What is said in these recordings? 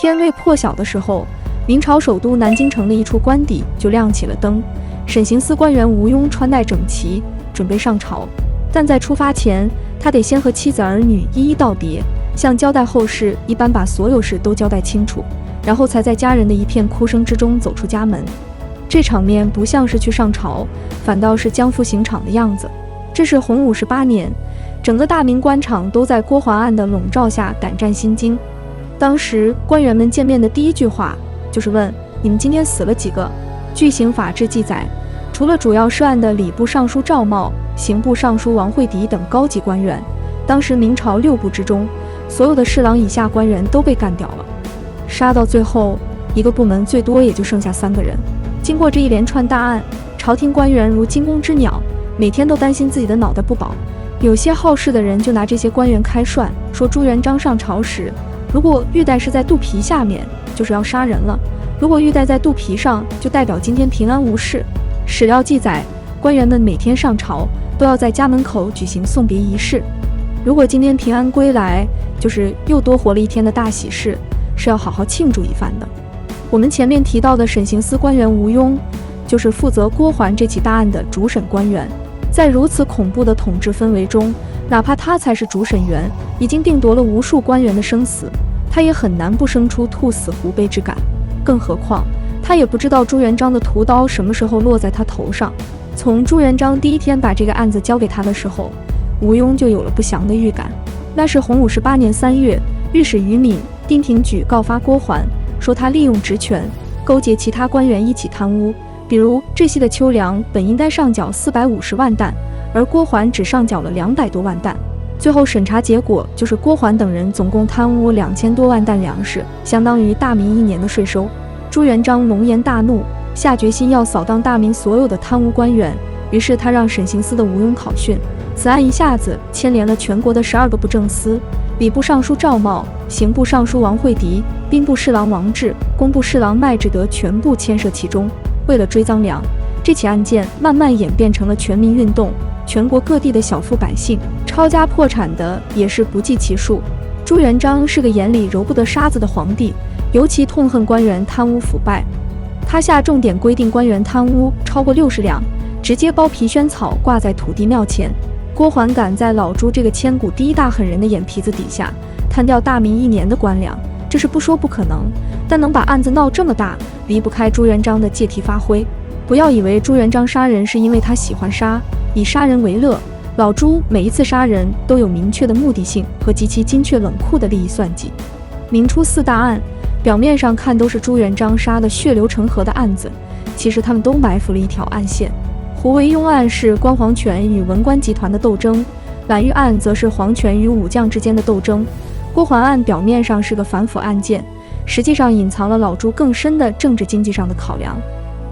天未破晓的时候，明朝首都南京城的一处官邸就亮起了灯。审刑司官员吴庸穿戴整齐，准备上朝。但在出发前，他得先和妻子儿女一一道别，像交代后事一般把所有事都交代清楚，然后才在家人的一片哭声之中走出家门。这场面不像是去上朝，反倒是将赴刑场的样子。这是洪58年，整个大明官场都在郭桓案的笼罩下胆战心惊。当时官员们见面的第一句话就是问：你们今天死了几个？据刑法志记载，除了主要涉案的礼部尚书赵茂、刑部尚书王惠迪等高级官员，当时明朝6部之中，所有的侍郎以下官员都被干掉了。杀到最后，一个部门最多也就剩下3个人。经过这一连串大案，朝廷官员如惊弓之鸟，每天都担心自己的脑袋不保。有些好事的人就拿这些官员开涮，说朱元璋上朝时，如果玉带是在肚皮下面，就是要杀人了；如果玉带在肚皮上，就代表今天平安无事。史料记载，官员们每天上朝都要在家门口举行送别仪式。如果今天平安归来，就是又多活了一天的大喜事，是要好好庆祝一番的。我们前面提到的审刑司官员吴庸，就是负责郭桓这起大案的主审官员。在如此恐怖的统治氛围中，哪怕他才是主审员，已经定夺了无数官员的生死，他也很难不生出兔死狐悲之感。更何况他也不知道朱元璋的屠刀什么时候落在他头上。从朱元璋第一天把这个案子交给他的时候，吴庸就有了不祥的预感。那是洪58年3月，御史于敏、丁廷举告发郭桓，说他利用职权勾结其他官员一起贪污。比如这系的秋粮本应该上缴450万担，而郭桓只上缴了200多万担。最后审查结果就是郭桓等人总共贪污2000多万担粮食，相当于大明1年的税收。朱元璋龙颜大怒，下决心要扫荡大明所有的贪污官员，于是他让审刑司的吴庸考讯。此案一下子牵连了全国的12个部正司，礼部尚书赵茂、刑部尚书王惠迪、兵部侍郎王志、工部侍郎麦志德全部牵涉其中。为了追赃粮，这起案件慢慢演变成了全民运动，全国各地的小富百姓抄家破产的也是不计其数。朱元璋是个眼里揉不得沙子的皇帝，尤其痛恨官员贪污腐败。他下重点规定官员贪污超过60两，直接包皮萱草挂在土地庙前。郭桓敢在老朱这个千古第一大狠人的眼皮子底下贪掉大明1年的官粮，这是不说不可能，但能把案子闹这么大，离不开朱元璋的借题发挥。不要以为朱元璋杀人是因为他喜欢杀，以杀人为乐。老朱每一次杀人都有明确的目的性和极其精确冷酷的利益算计。明初4大案，表面上看都是朱元璋杀的血流成河的案子，其实他们都埋伏了一条暗线。胡惟庸案是光皇权与文官集团的斗争，蓝玉案则是皇权与武将之间的斗争。郭桓案表面上是个反腐案件，实际上隐藏了老朱更深的政治经济上的考量。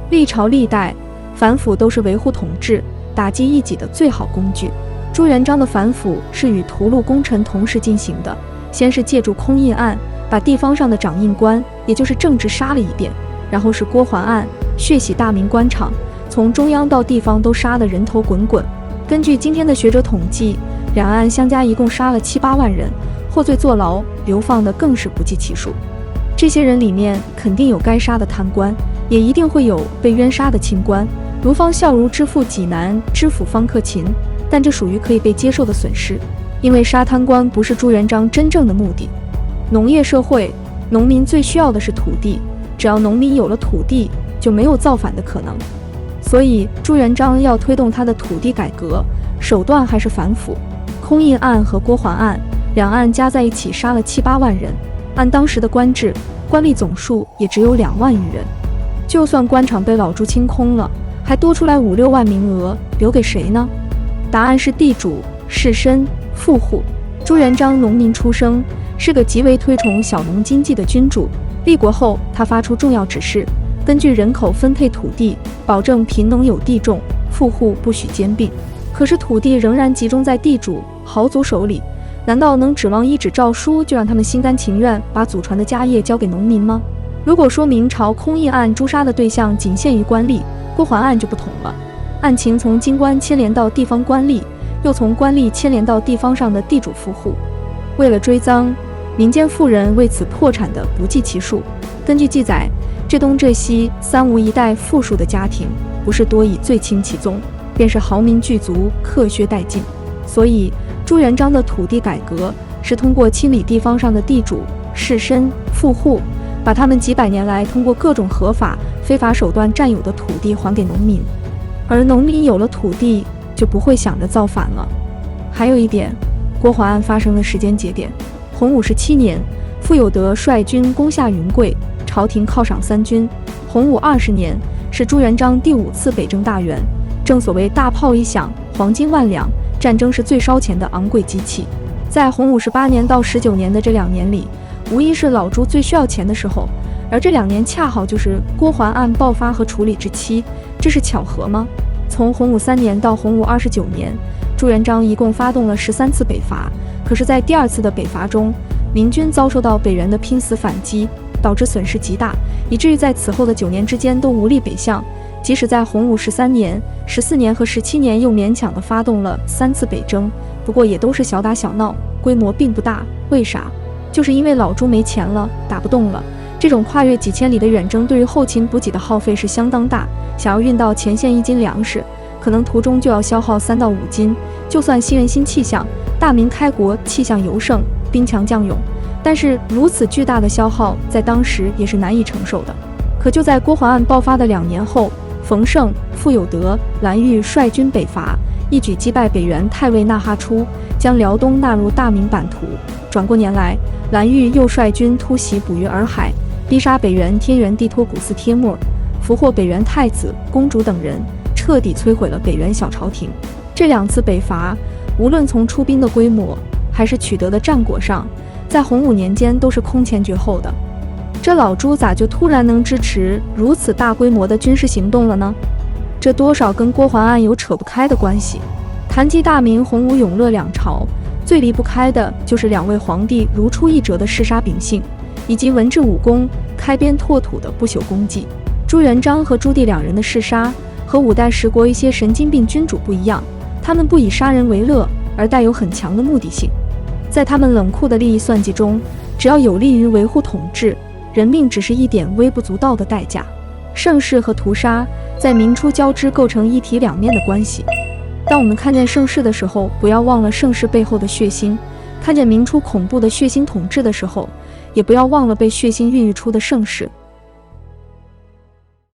历朝历代，反腐都是维护统治、打击异己的最好工具。朱元璋的反腐是与屠戮功臣同时进行的，先是借助空印案，把地方上的掌印官，也就是政治杀了一遍，然后是郭桓案，血洗大明官场，从中央到地方都杀得人头滚滚。根据今天的学者统计，两岸相加一共杀了7、8万人，获罪坐牢、流放的更是不计其数。这些人里面肯定有该杀的贪官，也一定会有被冤杀的清官，如方孝孺之父济南知府方克勤，但这属于可以被接受的损失，因为杀贪官不是朱元璋真正的目的。农业社会，农民最需要的是土地，只要农民有了土地，就没有造反的可能。所以朱元璋要推动他的土地改革，手段还是反腐。空印案和郭桓案两案加在一起杀了7、8万人，按当时的官制，官吏总数也只有2万余人。就算官场被老朱清空了，还多出来5、6万名额，留给谁呢？答案是地主、士绅、富户。朱元璋农民出生，是个极为推崇小农经济的君主。立国后，他发出重要指示，根据人口分配土地，保证贫农有地种，富户不许兼并。可是土地仍然集中在地主、豪族手里，难道能指望一纸诏书就让他们心甘情愿把祖传的家业交给农民吗？如果说明朝空印案诛杀的对象仅限于官吏，郭桓案就不同了。案情从京官牵连到地方官吏，又从官吏牵连到地方上的地主富户。为了追赃，民间富人为此破产的不计其数。根据记载，这东这西三无一代富庶的家庭，不是多以最轻其宗，便是豪民巨族克削殆尽。所以朱元璋的土地改革是通过清理地方上的地主、士绅、富户，把他们几百年来通过各种合法、非法手段占有的土地还给农民，而农民有了土地，就不会想着造反了。还有一点，郭淮案发生的时间节点，洪武17年，傅有德率军攻下云贵，朝廷犒赏3军。洪武20年，是朱元璋第5次北征大元，正所谓大炮一响，黄金万两，战争是最烧钱的昂贵机器。在洪武18年到19年的这2年里，无疑是老朱最需要钱的时候，而这2年恰好就是郭淮案爆发和处理之期，这是巧合吗？从洪武3年到洪武29年，朱元璋一共发动了13次北伐，可是在第2次的北伐中，明军遭受到北元的拼死反击，导致损失极大，以至于在此后的9年之间都无力北向。即使在洪武13年、14年和17年又勉强地发动了3次北征，不过也都是小打小闹，规模并不大。为啥？就是因为老朱没钱了，打不动了。这种跨越几千里的远征对于后勤补给的耗费是相当大，想要运到前线1斤粮食，可能途中就要消耗3到5斤。就算西元新气象，大明开国气象尤盛，兵强将勇，但是如此巨大的消耗在当时也是难以承受的。可就在郭淮案爆发的2年后，冯胜、傅有德、蓝玉率军北伐，一举击败北元太尉纳哈出，将辽东纳入大明版图。转过年来，蓝玉又率军突袭捕鱼洱海，逼杀北元天元帝托古斯帖木儿，俘获北元太子、公主等人，彻底摧毁了北元小朝廷。这2次北伐，无论从出兵的规模还是取得的战果上，在洪武年间都是空前绝后的。这老朱咋就突然能支持如此大规模的军事行动了呢？这多少跟郭淮案有扯不开的关系。谈及大明洪武永乐2朝，最离不开的就是2位皇帝如出一辙的嗜杀秉性，以及文治武功、开边拓土的不朽功绩。朱元璋和朱棣2人的嗜杀，和5代十国一些神经病君主不一样，他们不以杀人为乐，而带有很强的目的性。在他们冷酷的利益算计中，只要有利于维护统治，人命只是一点微不足道的代价。盛世和屠杀在明初交织，构成一体两面的关系。当我们看见盛世的时候，不要忘了盛世背后的血腥；看见明初恐怖的血腥统治的时候，也不要忘了被血腥孕育出的盛世。